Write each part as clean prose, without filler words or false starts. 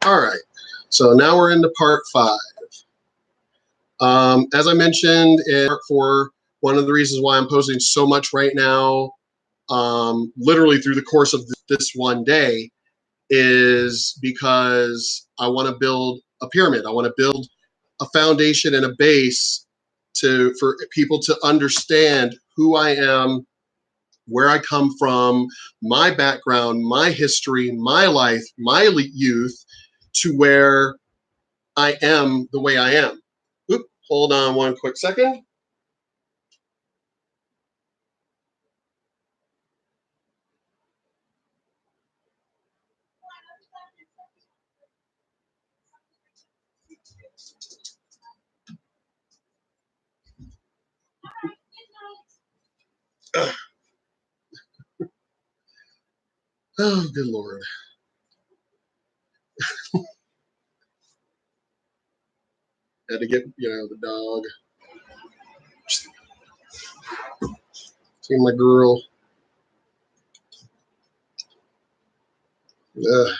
All right, so now we're into part 5. As I mentioned in part 4, one of the reasons why I'm posting so much right now, literally through the course of this one day, is because I want to build a pyramid. I want to build a foundation and a base for people to understand who I am, where I come from, my background, my history, my life, my youth, to where I am the way I am. Oop, hold on one quick second. Oh, good Lord. Had to get, the dog. See my girl.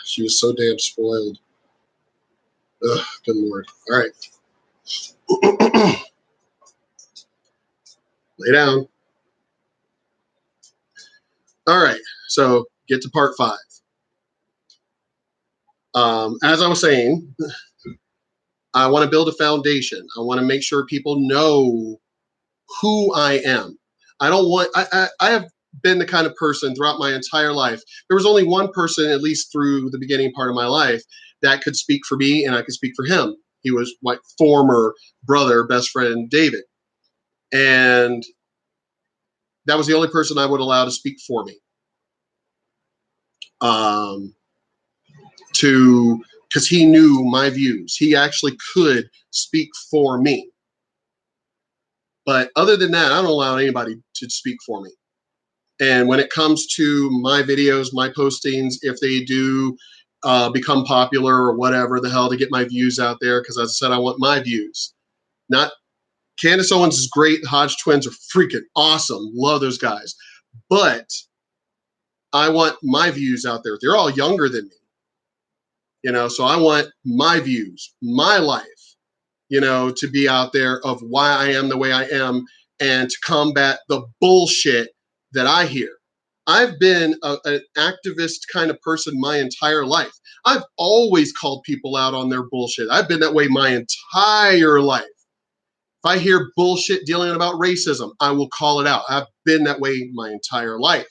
She was so damn spoiled. Ugh, good Lord. All right. Lay down. All right. So get to part 5. As I was saying, I want to build a foundation. I want to make sure people know who I am. I don't want, I have been the kind of person throughout my entire life. There was only one person, at least through the beginning part of my life, that could speak for me and I could speak for him. He was my former brother, best friend, David. And that was the only person I would allow to speak for me. Because he knew my views. He actually could speak for me. But other than that, I don't allow anybody to speak for me. And when it comes to my videos, my postings, if they do become popular or whatever the hell to get my views out there, because as I said, I want my views. Not Candace Owens is great. The Hodge twins are freaking awesome. Love those guys. But I want my views out there. They're all younger than me. So I want my views, my life, to be out there of why I am the way I am and to combat the bullshit that I hear. I've been an activist kind of person my entire life. I've always called people out on their bullshit. I've been that way my entire life. If I hear bullshit dealing about racism, I will call it out. I've been that way my entire life.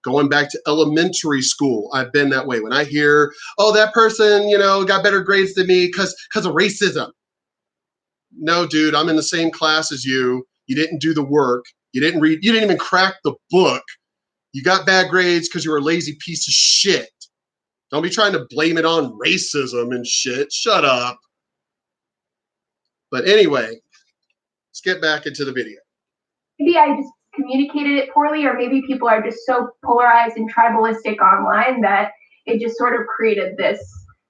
Going back to elementary school, I've been that way. When I hear, oh, that person, got better grades than me because of racism. No, dude, I'm in the same class as you. You didn't do the work. You didn't read. You didn't even crack the book. You got bad grades because you were a lazy piece of shit. Don't be trying to blame it on racism and shit. Shut up. But anyway, let's get back into the video. Maybe I just communicated it poorly, or maybe people are just so polarized and tribalistic online that it just sort of created this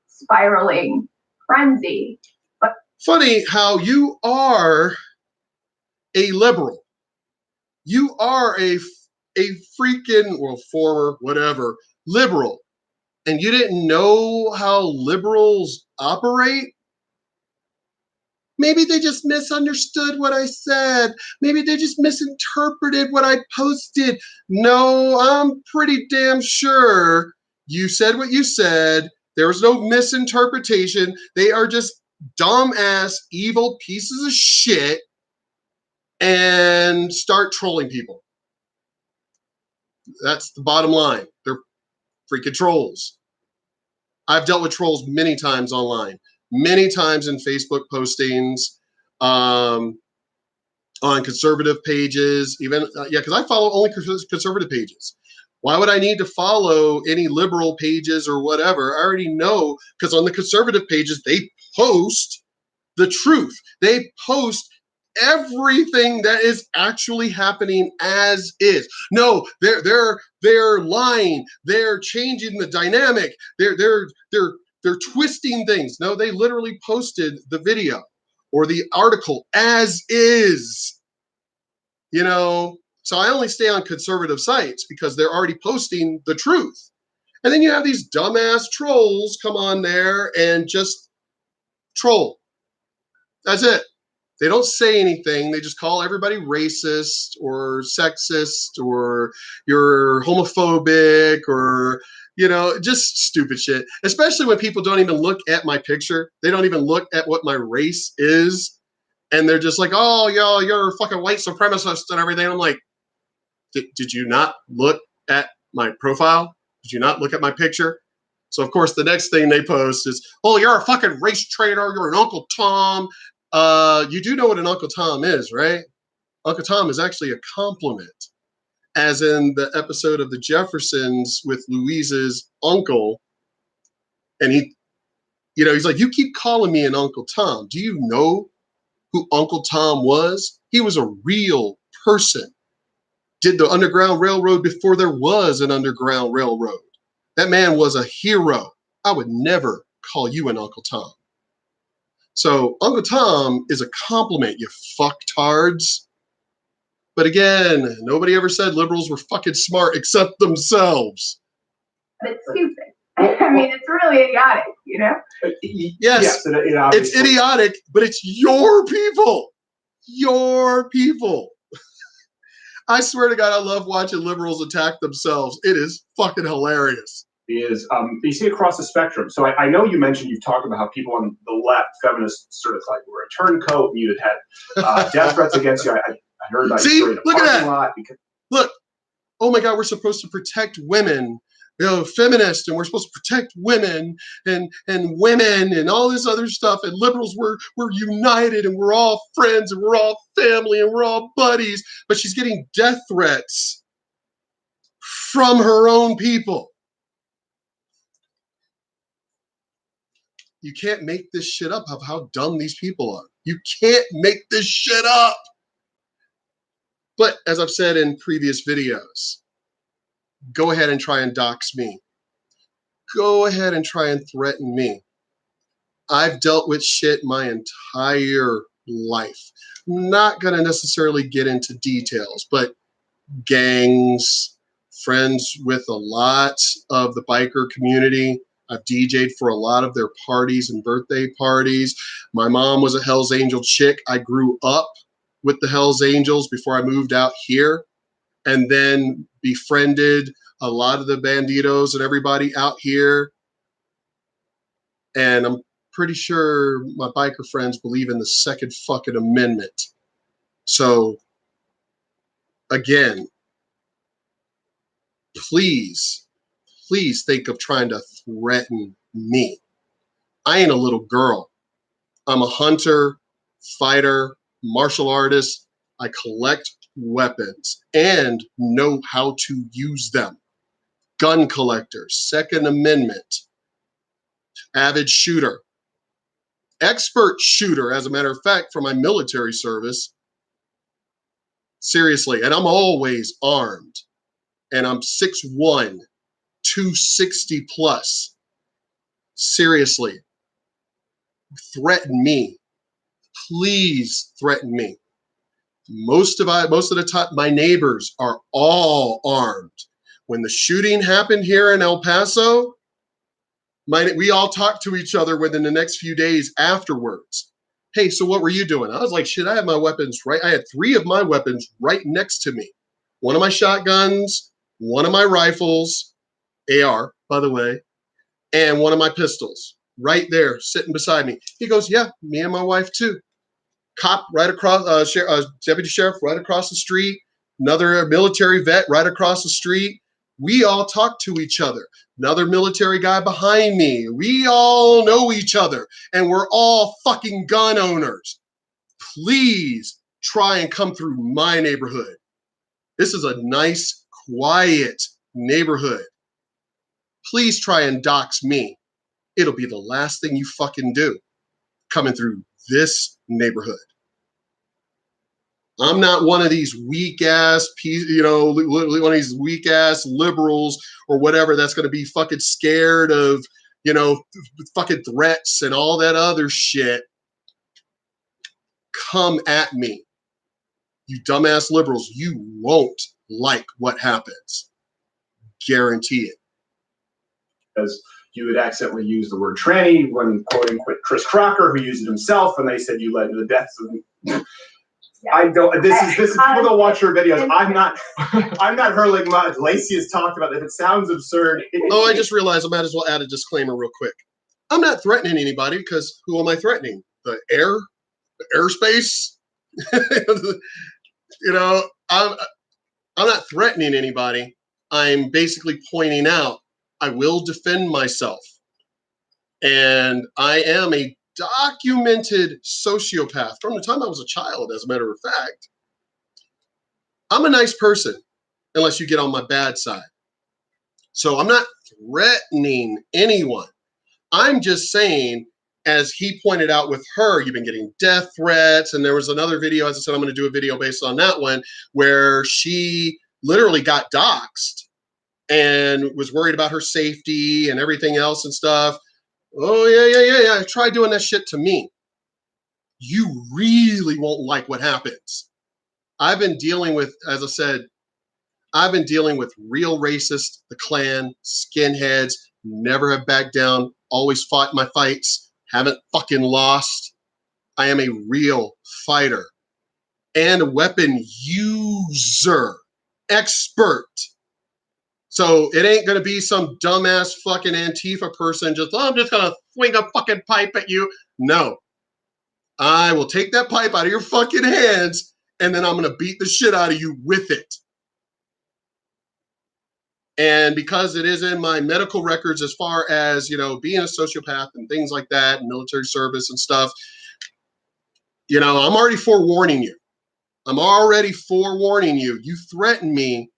spiraling frenzy. But funny how you are a liberal. You are a freaking, former, whatever, liberal. And you didn't know how liberals operate? Maybe they just misunderstood what I said. Maybe they just misinterpreted what I posted. No, I'm pretty damn sure you said what you said. There was no misinterpretation. They are just dumbass, evil pieces of shit and start trolling people. That's the bottom line. They're freaking trolls. I've dealt with trolls many times online, many times in Facebook postings, on conservative pages, even, because I follow only conservative pages. Why would I need to follow any liberal pages or whatever? I already know, because on the conservative pages, they post the truth. They post everything that is actually happening as is. No, they're lying. They're changing the dynamic. They're twisting things. No, they literally posted the video or the article as is. So I only stay on conservative sites because they're already posting the truth. And then you have these dumbass trolls come on there and just troll. That's it. They don't say anything. They just call everybody racist or sexist or you're homophobic or, just stupid shit. Especially when people don't even look at my picture. They don't even look at what my race is. And they're just like, oh, you're a fucking white supremacist and everything. I'm like, did you not look at my profile? Did you not look at my picture? So, of course, the next thing they post is, oh, you're a fucking race traitor. You're an Uncle Tom. You do know what an Uncle Tom is, right? Uncle Tom is actually a compliment. As in the episode of The Jeffersons with Louise's uncle. And he's like, you keep calling me an Uncle Tom. Do you know who Uncle Tom was? He was a real person. Did the Underground Railroad before there was an Underground Railroad. That man was a hero. I would never call you an Uncle Tom. So Uncle Tom is a compliment, you fucktards. But again, nobody ever said liberals were fucking smart except themselves. But it's stupid. I mean, it's really idiotic, Yes, it's idiotic, but it's your people. Your people. I swear to God, I love watching liberals attack themselves. It is fucking hilarious. Is you see across the spectrum. So I know you mentioned, you've talked about how people on the left, feminists, sort of like were a turncoat, and you had death threats against you. I heard that. See, look at that. Because... Look, oh my God, we're supposed to protect women, feminists, and we're supposed to protect women and women and all this other stuff. And liberals, we're united and we're all friends and we're all family and we're all buddies. But she's getting death threats from her own people. You can't make this shit up of how dumb these people are. You can't make this shit up. But as I've said in previous videos, go ahead and try and dox me. Go ahead and try and threaten me. I've dealt with shit my entire life. I'm not going to necessarily get into details, but gangs, friends with a lot of the biker community. I've DJ'd for a lot of their parties and birthday parties. My mom was a Hells Angel chick. I grew up with the Hells Angels before I moved out here, and then befriended a lot of the banditos and everybody out here. And I'm pretty sure my biker friends believe in the Second fucking Amendment. So, again, please think of trying to threaten me. I ain't a little girl. I'm a hunter, fighter, martial artist. I collect weapons and know how to use them. Gun collector, Second Amendment, avid shooter, expert shooter, as a matter of fact, for my military service. Seriously, and I'm always armed. And I'm 6'1", 260 plus. Seriously, threaten me. Please threaten me. Most of the time, my neighbors are all armed. When the shooting happened here in El Paso, we all talked to each other within the next few days afterwards. Hey, so what were you doing? I was like, shit, I have my weapons right. I had 3 of my weapons right next to me. One of my shotguns, one of my rifles, AR, by the way, and one of my pistols right there sitting beside me. He goes, yeah, me and my wife too. Cop right across, deputy sheriff right across the street, another military vet right across the street. We all talk to each other. Another military guy behind me. We all know each other, and we're all fucking gun owners. Please try and come through my neighborhood. This is a nice, quiet neighborhood. Please try and dox me. It'll be the last thing you fucking do coming through this neighborhood. I'm not one of these weak ass, one of these weak ass liberals or whatever that's going to be fucking scared of, fucking threats and all that other shit. Come at me. You dumbass liberals, you won't like what happens. Guarantee it. because you had accidentally used the word tranny when quoting Chris Crocker, who used it himself, and they said you led to the deaths of. I don't. This is people don't watch her videos. I'm not hurling mud. Lacey has talked about it. It sounds absurd. Oh, I just realized I might as well add a disclaimer real quick. I'm not threatening anybody because who am I threatening? The airspace. You know, I'm not threatening anybody. I'm basically pointing out I will defend myself, and I am a documented sociopath from the time I was a child, as a matter of fact. I'm a nice person unless you get on my bad side. So I'm not threatening anyone. I'm just saying, as he pointed out with her, you've been getting death threats. And there was another video, as I said, I'm going to do a video based on that one, where she literally got doxxed and was worried about her safety and everything else and stuff. Oh, yeah. Try doing that shit to me. You really won't like what happens. I've been dealing with, as I said, I've been dealing with real racists, the Klan, skinheads, never have backed down, always fought my fights, haven't fucking lost. I am a real fighter and a weapon user, expert. So it ain't gonna be some dumbass fucking Antifa person just, oh, I'm just gonna swing a fucking pipe at you. No. I will take that pipe out of your fucking hands and then I'm gonna beat the shit out of you with it. And because it is in my medical records as far as, you know, being a sociopath and things like that, military service and stuff, you know, I'm already forewarning you. I'm already forewarning you. You threaten me,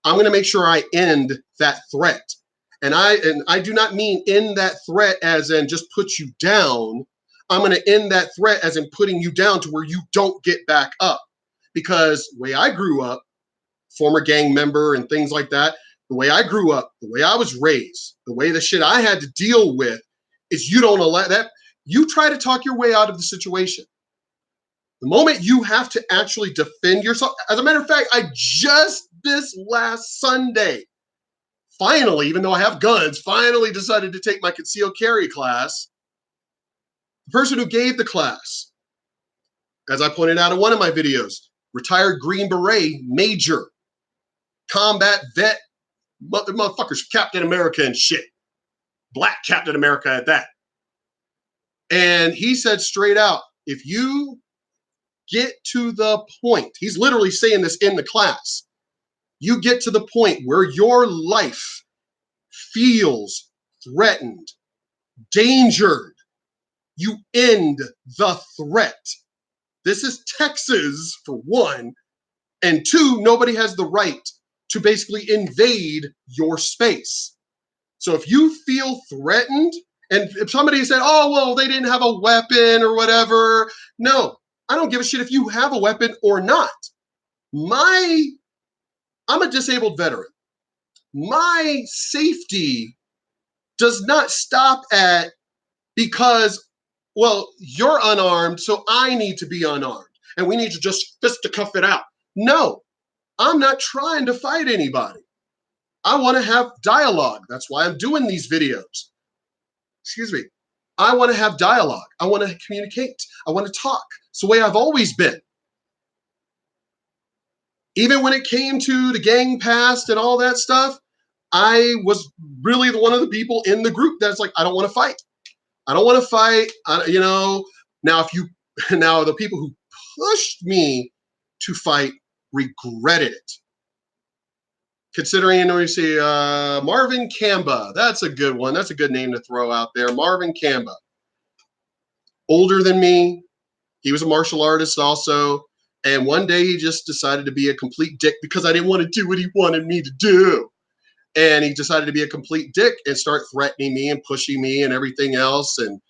I'm going to make sure I end that threat. And I do not mean end that threat as in just put you down. I'm going to end that threat as in putting you down to where you don't get back up. Because the way I grew up, former gang member and things like that, the way I grew up, the way I was raised, the way the shit I had to deal with is you don't allow that. You try to talk your way out of the situation. The moment you have to actually defend yourself, as a matter of fact, I just this last Sunday, finally, even though I have guns, finally decided to take my concealed carry class. The person who gave the class, as I pointed out in one of my videos, retired Green Beret major, combat vet, motherfuckers, Captain America and shit. Black Captain America at that. And he said straight out, if you get to the point, he's literally saying this in the class, you get to the point where your life feels threatened, dangered, you end the threat. This is Texas, for one, and two, nobody has the right to basically invade your space. So if you feel threatened, and if somebody said, oh, well, they didn't have a weapon or whatever, no, I don't give a shit if you have a weapon or not. I'm a disabled veteran. My safety does not stop at because, well, you're unarmed, so I need to be unarmed, and we need to just fisticuff it out. No, I'm not trying to fight anybody. I want to have dialogue. That's why I'm doing these videos. Excuse me. I want to have dialogue. I want to communicate. I want to talk. It's the way I've always been. Even when it came to the gang past and all that stuff, I was really one of the people in the group that's like, I don't want to fight. I don't want to fight. You know, now the people who pushed me to fight regretted it. Considering, we see Marvin Kamba. That's a good one. That's a good name to throw out there. Marvin Kamba. Older than me. He was a martial artist also. And one day he just decided to be a complete dick because I didn't want to do what he wanted me to do. And he decided to be a complete dick and start threatening me and pushing me and everything else. And,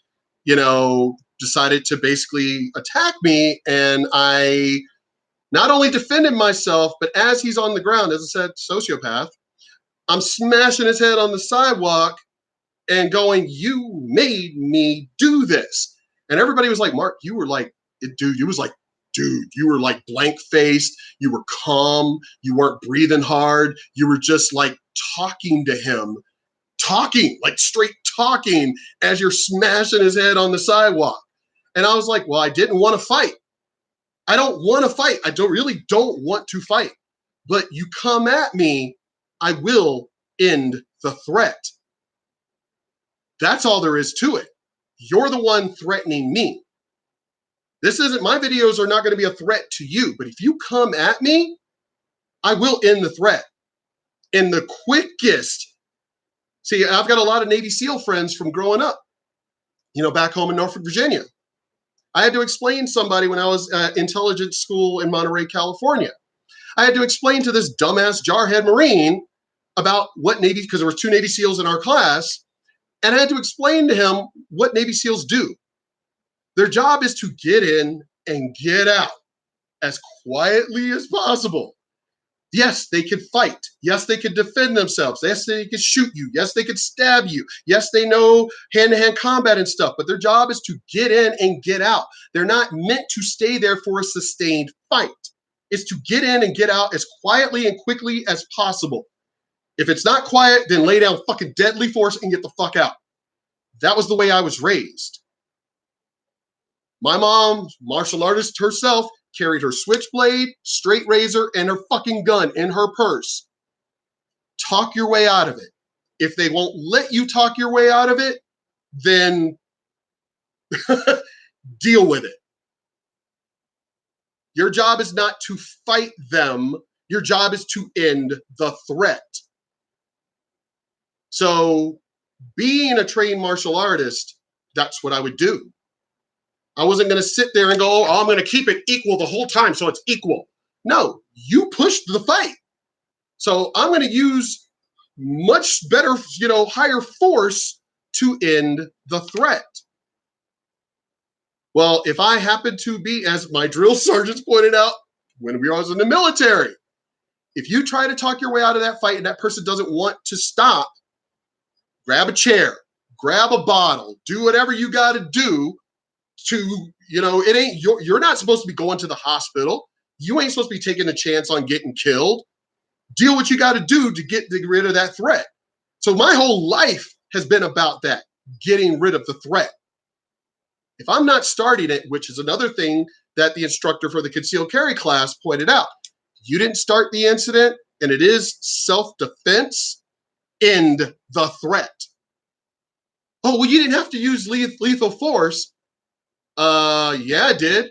you know, decided to basically attack me. And I not only defended myself, but as he's on the ground, as I said, sociopath, I'm smashing his head on the sidewalk and going, you made me do this. And everybody was like, Mark, you were like, dude, you were like blank-faced. You were calm. You weren't breathing hard. You were just like talking to him talking, like straight talking as you're smashing his head on the sidewalk. And I was like, well, I didn't want to fight. I don't want to fight. I really don't want to fight. But you come at me, I will end the threat. That's all there is to it. You're the one threatening me. This isn't, my videos are not going to be a threat to you, but if you come at me, I will end the threat. And the quickest, see, I've got a lot of Navy SEAL friends from growing up, back home in Norfolk, Virginia. I had to explain somebody when I was at intelligence school in Monterey, California. I had to explain to this dumbass jarhead Marine about what Navy, because there were 2 Navy SEALs in our class, and I had to explain to him what Navy SEALs do. Their job is to get in and get out as quietly as possible. Yes, they could fight. Yes, they could defend themselves. Yes, they could shoot you. Yes, they could stab you. Yes, they know hand-to-hand combat and stuff, but their job is to get in and get out. They're not meant to stay there for a sustained fight. It's to get in and get out as quietly and quickly as possible. If it's not quiet, then lay down fucking deadly force and get the fuck out. That was the way I was raised. My mom, martial artist herself, carried her switchblade, straight razor, and her fucking gun in her purse. Talk your way out of it. If they won't let you talk your way out of it, then deal with it. Your job is not to fight them. Your job is to end the threat. So being a trained martial artist, that's what I would do. I wasn't going to sit there and go, oh, I'm going to keep it equal the whole time so it's equal. No, you pushed the fight. So I'm going to use much better, higher force to end the threat. Well, if I happen to be, as my drill sergeants pointed out when we was in the military, if you try to talk your way out of that fight and that person doesn't want to stop, grab a chair, grab a bottle, do whatever you got to do to, it ain't, you're not supposed to be going to the hospital. You ain't supposed to be taking a chance on getting killed. Deal what you got to do to get rid of that threat. So my whole life has been about that, getting rid of the threat. If I'm not starting it, which is another thing that the instructor for the concealed carry class pointed out, you didn't start the incident and it is self-defense, end the threat. Oh, well, you didn't have to use lethal force. Yeah, I did.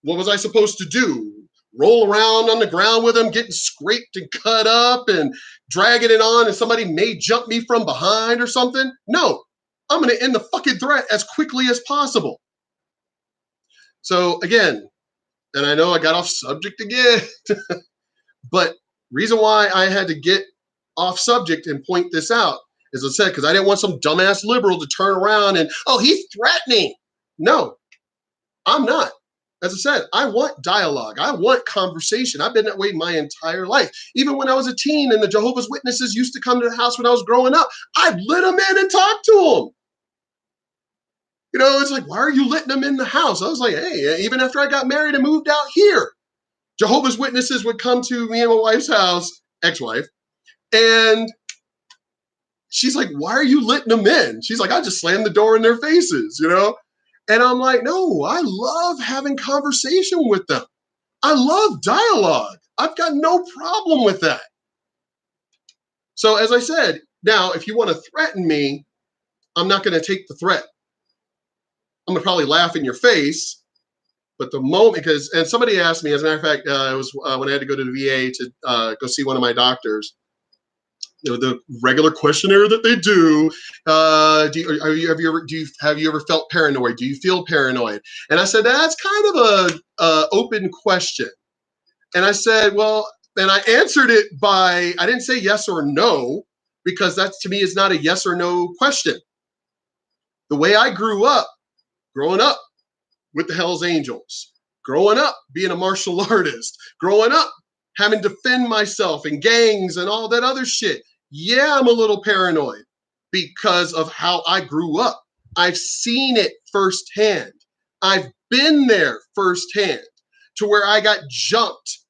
What was I supposed to do? Roll around on the ground with him, getting scraped and cut up and dragging it on, and somebody may jump me from behind or something? No, I'm going to end the fucking threat as quickly as possible. So again, and I know I got off subject again, but reason why I had to get off subject and point this out, as I said, because I didn't want some dumbass liberal to turn around and, oh, he's threatening. No, I'm not. As I said, I want dialogue. I want conversation. I've been that way my entire life. Even when I was a teen and the Jehovah's Witnesses used to come to the house when I was growing up, I'd let them in and talk to them. It's like, why are you letting them in the house? I was like, hey, even after I got married and moved out here, Jehovah's Witnesses would come to me and my wife's house, ex-wife, and she's like, why are you letting them in? She's like, I just slammed the door in their faces, And I'm like, no, I love having conversation with them. I love dialogue. I've got no problem with that. So as I said, now, if you want to threaten me, I'm not going to take the threat. I'm going to probably laugh in your face. But the moment, and somebody asked me, as a matter of fact, it was when I had to go to the VA to go see one of my doctors, the regular questionnaire that they do. Have you ever felt paranoid? Do you feel paranoid? And I said, that's kind of a open question. And I said, well, and I answered it by, I didn't say yes or no, because that to me is not a yes or no question. The way I grew up, growing up with the Hells Angels, growing up being a martial artist, growing up having to defend myself in gangs and all that other shit. Yeah, I'm a little paranoid because of how I grew up. I've seen it firsthand. I've been there firsthand to where I got jumped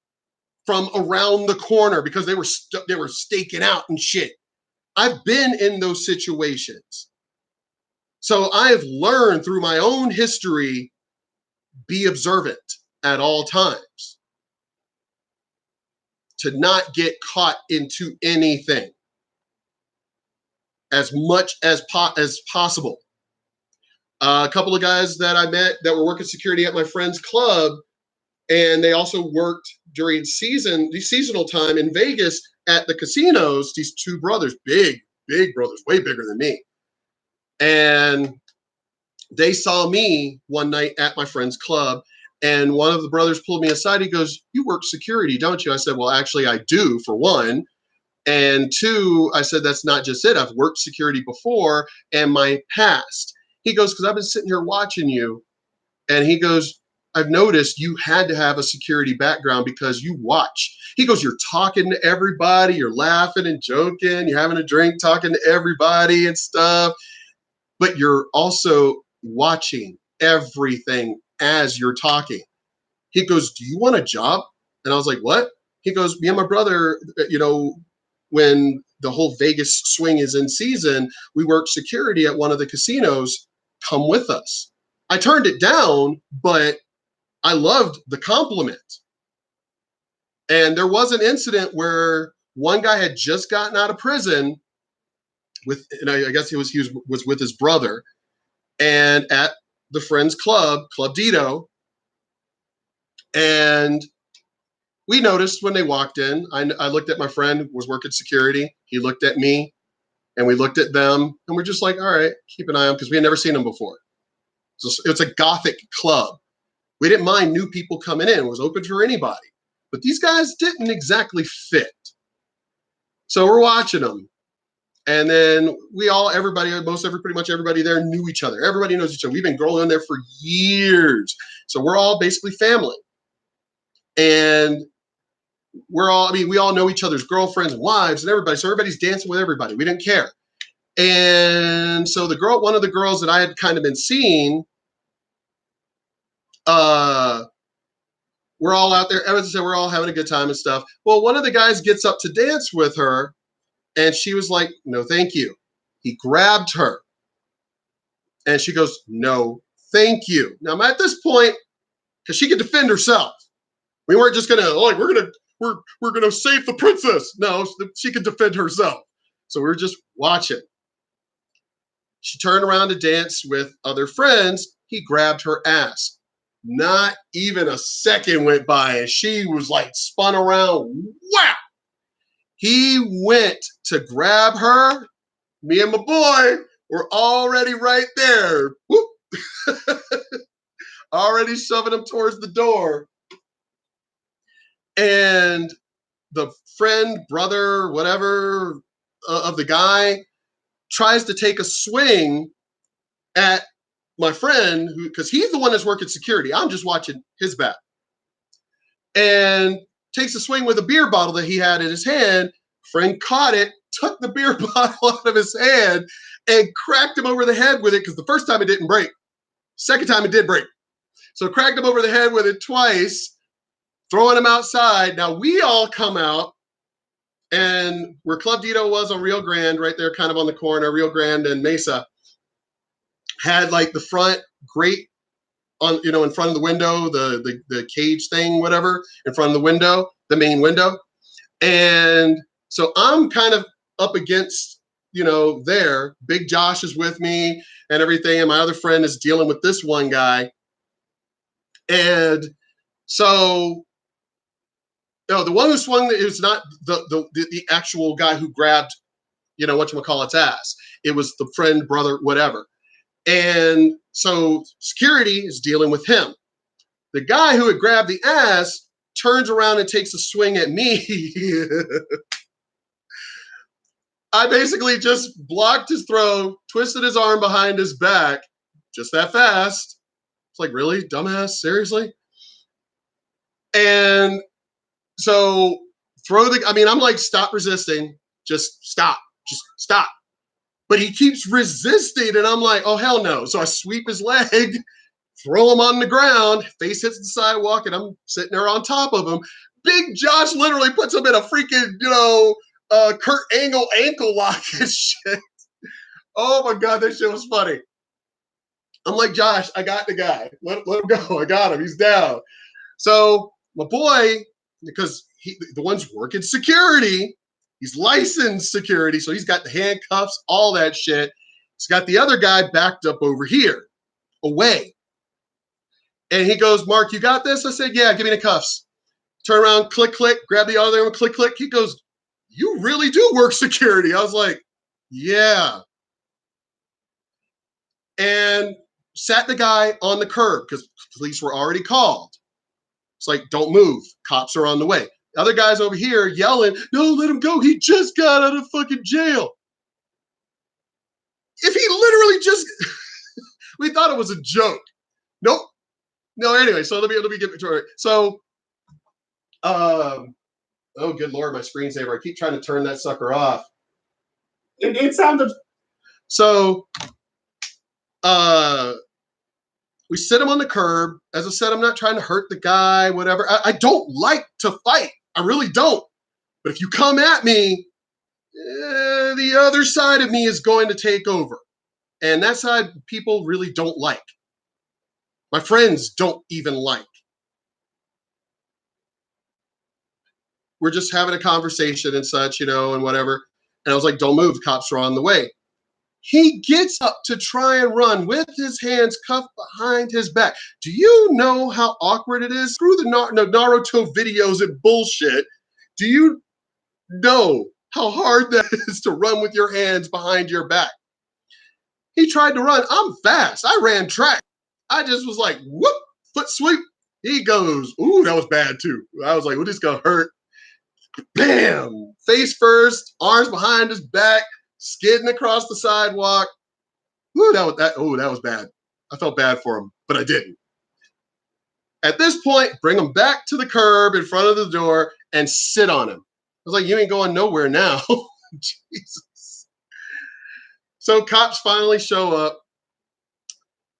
from around the corner because they were staking out and shit. I've been in those situations. So I have learned through my own history, be observant at all times to not get caught into anything as much as possible. A couple of guys that I met that were working security at my friend's club, and they also worked during the seasonal time in Vegas at the casinos. These two brothers, big brothers, way bigger than me. And they saw me one night at my friend's club, and one of the brothers pulled me aside. He goes, "You work security, don't you?" I said, "Well, actually, I do, for one. And two," I said, "that's not just it. I've worked security before and my past." He goes, "Because I've been sitting here watching you." And he goes, "I've noticed you had to have a security background because you watch." He goes, "You're talking to everybody. You're laughing and joking. You're having a drink, talking to everybody and stuff. But you're also watching everything as you're talking." He goes, "Do you want a job?" And I was like, "What?" He goes, "Me and my brother, when the whole Vegas swing is in season, we work security at one of the casinos. Come with us." I turned it down, but I loved the compliment. And there was an incident where one guy had just gotten out of prison and I guess he was with his brother, and at the friend's club, Club Dito, and we noticed when they walked in, I looked at my friend who was working security. He looked at me, and we looked at them, and we're just like, all right, keep an eye on them, because we had never seen them before. So it's a Gothic club. We didn't mind new people coming in. It was open for anybody. But these guys didn't exactly fit. So we're watching them. And then pretty much everybody there knew each other. Everybody knows each other. We've been growing there for years. So we're all basically family. And we all know each other's girlfriends and wives and everybody. So everybody's dancing with everybody. We didn't care. And so one of the girls that I had kind of been seeing, we're all out there. As I said, we're all having a good time and stuff. Well, one of the guys gets up to dance with her, and she was like, "No, thank you." He grabbed her, and she goes, "No, thank you." Now, I'm at this point, because she could defend herself. We weren't just gonna we're gonna save the princess. No, she could defend herself. So we were just watching. She turned around to dance with other friends. He grabbed her ass. Not even a second went by, and she was like spun around. Wow! He went to grab her. Me and my boy were already right there. Whoop. Already shoving him towards the door. And the friend, brother, whatever, of the guy tries to take a swing at my friend, because he's the one that's working security. I'm just watching his back. And takes a swing with a beer bottle that he had in his hand. Friend caught it, took the beer bottle out of his hand, and cracked him over the head with it, because the first time it didn't break. Second time it did break. So cracked him over the head with it twice, throwing him outside. Now we all come out, and where Club Dito was on Rio Grande, right there kind of on the corner, Rio Grande and Mesa, had like the front grate on, in front of the window, the cage thing, whatever, in front of the window, the main window. And so I'm kind of up against, there. Big Josh is with me and everything, and my other friend is dealing with this one guy. And so, no, the one who swung is not the actual guy who grabbed, whatchamacallit's ass. It was the friend, brother, whatever. And so security is dealing with him. The guy who had grabbed the ass turns around and takes a swing at me. I basically just blocked his throw, twisted his arm behind his back, just that fast. It's like, really? Dumbass? Seriously? And so I'm like, stop resisting. Just stop. Just stop. But he keeps resisting, and I'm like, oh, hell no. So I sweep his leg, throw him on the ground, face hits the sidewalk, and I'm sitting there on top of him. Big Josh literally puts him in a freaking, Kurt Angle ankle lock and shit. Oh my God, that shit was funny. I'm like, Josh, I got the guy. Let him go. I got him. He's down. So my boy, because the one's working security, he's licensed security, so he's got the handcuffs, all that shit. He's got the other guy backed up over here, away. And he goes, Mark, you got this? I said, yeah, give me the cuffs. Turn around, click, click, grab the other one, click, click. He goes, you really do work security. I was like, yeah. And sat the guy on the curb because police were already called. It's like, don't move. Cops are on the way. The other guy's over here yelling, no, let him go. He just got out of fucking jail. If he literally just, we thought it was a joke. Nope. No, anyway, so let me get to it. So, oh, good Lord, my screensaver. I keep trying to turn that sucker off. It sounded. So, we sit him on the curb. As I said, I'm not trying to hurt the guy, whatever. I don't like to fight. I really don't. But if you come at me, the other side of me is going to take over. And that side people really don't like. My friends don't even like. We're just having a conversation and such, and whatever. And I was like, don't move. The cops are on the way. He gets up to try and run with his hands cuffed behind his back. Do you know how awkward it is? Through the Naruto videos and bullshit, do you know how hard that is to run with your hands behind your back? He tried to run. I'm fast. I ran track. I just was like, whoop, foot sweep. He goes, ooh, that was bad too. I was like, well, this is going to hurt. Bam! Face first, arms behind his back, skidding across the sidewalk. Ooh, that was bad. I felt bad for him, but I didn't. At this point, bring him back to the curb in front of the door and sit on him. I was like, you ain't going nowhere now. Jesus. So cops finally show up.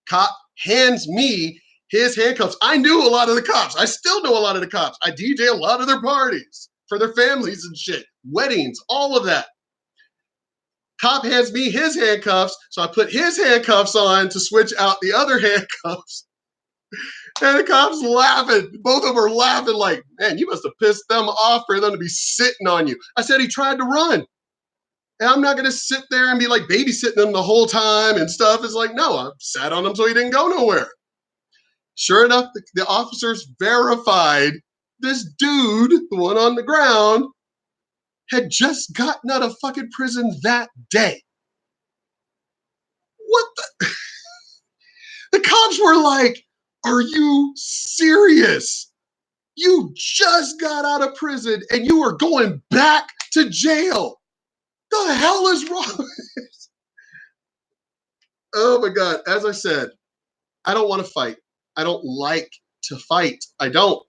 Cop hands me his handcuffs. I knew a lot of the cops. I still know a lot of the cops. I DJ a lot of their parties for their families and shit. Weddings, all of that. Cop hands me his handcuffs, so I put his handcuffs on to switch out the other handcuffs. And the cops laughing. Both of them are laughing like, man, you must have pissed them off for them to be sitting on you. I said he tried to run. And I'm not going to sit there and be like babysitting him the whole time and stuff. It's like, no, I sat on him so he didn't go nowhere. Sure enough, the officers verified this dude, the one on the ground, had just gotten out of fucking prison that day. What the? The cops were like, are you serious? You just got out of prison and you are going back to jail. The hell is wrong with this? Oh my God. As I said, I don't want to fight. I don't like to fight. I don't.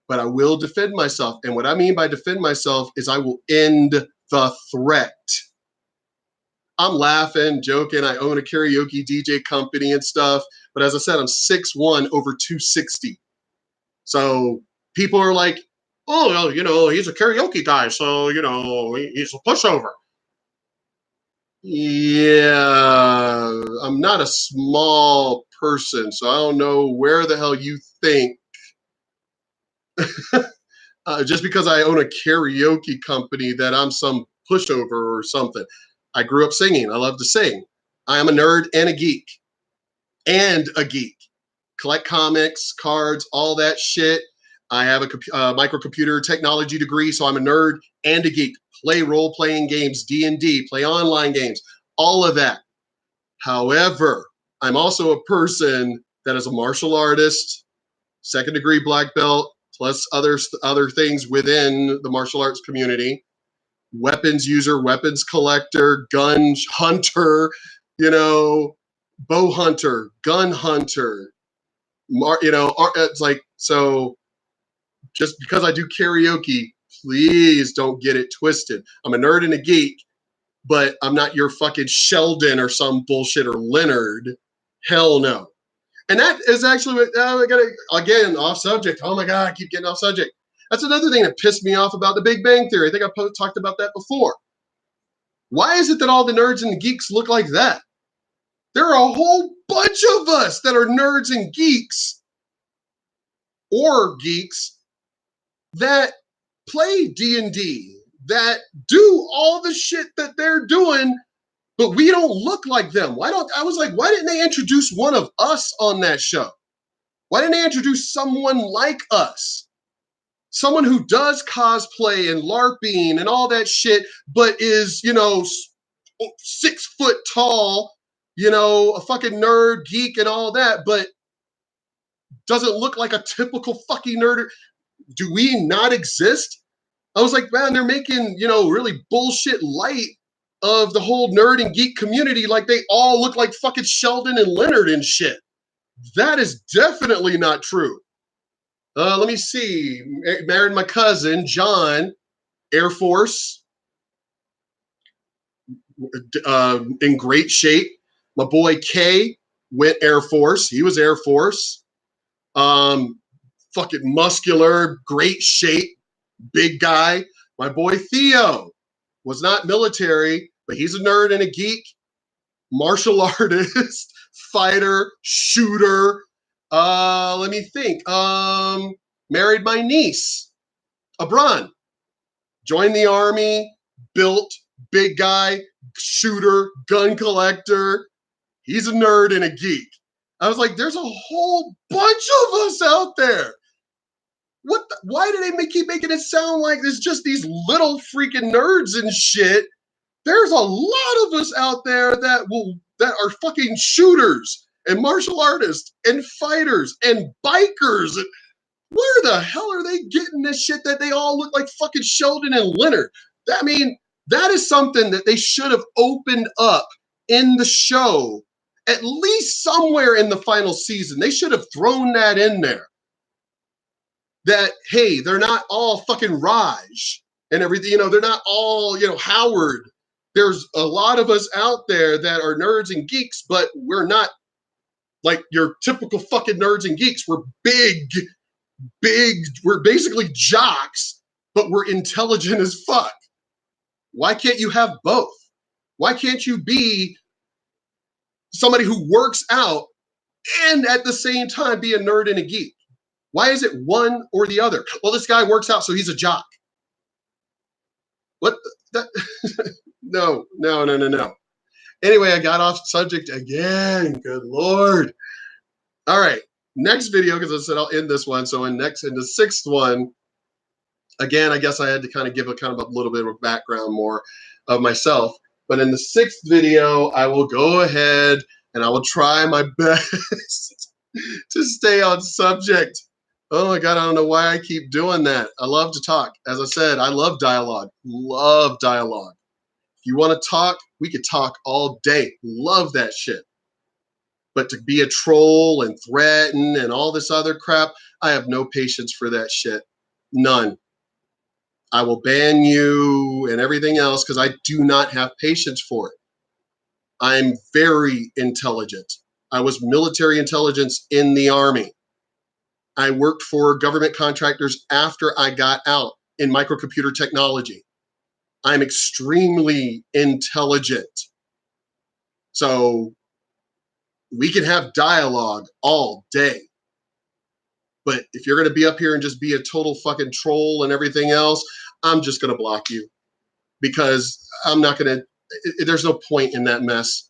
But I will defend myself. And what I mean by defend myself is I will end the threat. I'm laughing, joking. I own a karaoke DJ company and stuff. But as I said, I'm 6'1", over 260. So people are like, oh, well, he's a karaoke guy. So, he's a pushover. Yeah, I'm not a small person. So I don't know where the hell you think. Just because I own a karaoke company that I'm some pushover or something. I grew up singing. I love to sing. I am a nerd and a geek. Collect comics, cards, all that shit. I have a microcomputer technology degree, so I'm a nerd and a geek. Play role-playing games, D&D, play online games, all of that. However, I'm also a person that is a martial artist, second-degree black belt, plus other things within the martial arts community. Weapons user, weapons collector, gun hunter, bow hunter, gun hunter. It's like, so just because I do karaoke, please don't get it twisted. I'm a nerd and a geek, but I'm not your fucking Sheldon or some bullshit or Leonard. Hell no. And that is actually what I gotta, again, off subject. Oh my God, I keep getting off subject. That's another thing that pissed me off about the Big Bang Theory. I think I talked about that before. Why is it that all the nerds and the geeks look like that? There are a whole bunch of us that are nerds and geeks, or geeks, that play D&D, that do all the shit that they're doing, but we don't look like them. I was like, why didn't they introduce one of us on that show? Why didn't they introduce someone like us? Someone who does cosplay and LARPing and all that shit, but is, 6 foot tall, a fucking nerd, geek, and all that, but doesn't look like a typical fucking nerd. Do we not exist? I was like, man, they're making, really bullshit light of the whole nerd and geek community, like they all look like fucking Sheldon and Leonard and shit. That is definitely not true. Let me see. Married my cousin, John, Air Force, in great shape. My boy Kay went Air Force. He was Air Force. Fucking muscular, great shape, big guy. My boy Theo was not military, but he's a nerd and a geek, martial artist, fighter, shooter. Let me think. Married my niece, Abran. Joined the Army, built, big guy, shooter, gun collector. He's a nerd and a geek. I was like, there's a whole bunch of us out there. Why do they keep making it sound like there's just these little freaking nerds and shit? There's a lot of us out there that are fucking shooters and martial artists and fighters and bikers. Where the hell are they getting this shit that they all look like fucking Sheldon and Leonard? I mean, that is something that they should have opened up in the show, at least somewhere in the final season. They should have thrown that in there. That, hey, they're not all fucking Raj and everything, they're not all, Howard. There's a lot of us out there that are nerds and geeks, but we're not like your typical fucking nerds and geeks. We're big, we're basically jocks, but we're intelligent as fuck. Why can't you have both? Why can't you be somebody who works out and at the same time be a nerd and a geek? Why is it one or the other? Well, this guy works out, so he's a jock. What? No. Anyway, I got off subject again. Good Lord. All right. Next video, because I said I'll end this one. So in the sixth one, again, I guess I had to kind of give a little bit of background more of myself. But in the sixth video, I will go ahead and I will try my best to stay on subject. Oh my God, I don't know why I keep doing that. I love to talk. As I said, I love dialogue. Love dialogue. If you want to talk, we could talk all day. Love that shit. But to be a troll and threaten and all this other crap, I have no patience for that shit. None. I will ban you and everything else because I do not have patience for it. I'm very intelligent. I was military intelligence in the Army. I worked for government contractors after I got out in microcomputer technology. I'm extremely intelligent. So we can have dialogue all day. But if you're going to be up here and just be a total fucking troll and everything else, I'm just going to block you because I'm not going to, there's no point in that mess.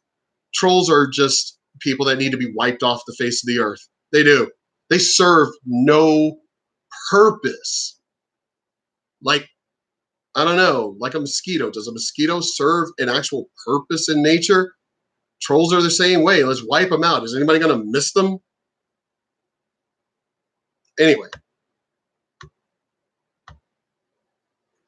Trolls are just people that need to be wiped off the face of the earth. They do. They serve no purpose. Like, I don't know, like a mosquito. Does a mosquito serve an actual purpose in nature? Trolls are the same way. Let's wipe them out. Is anybody going to miss them? Anyway,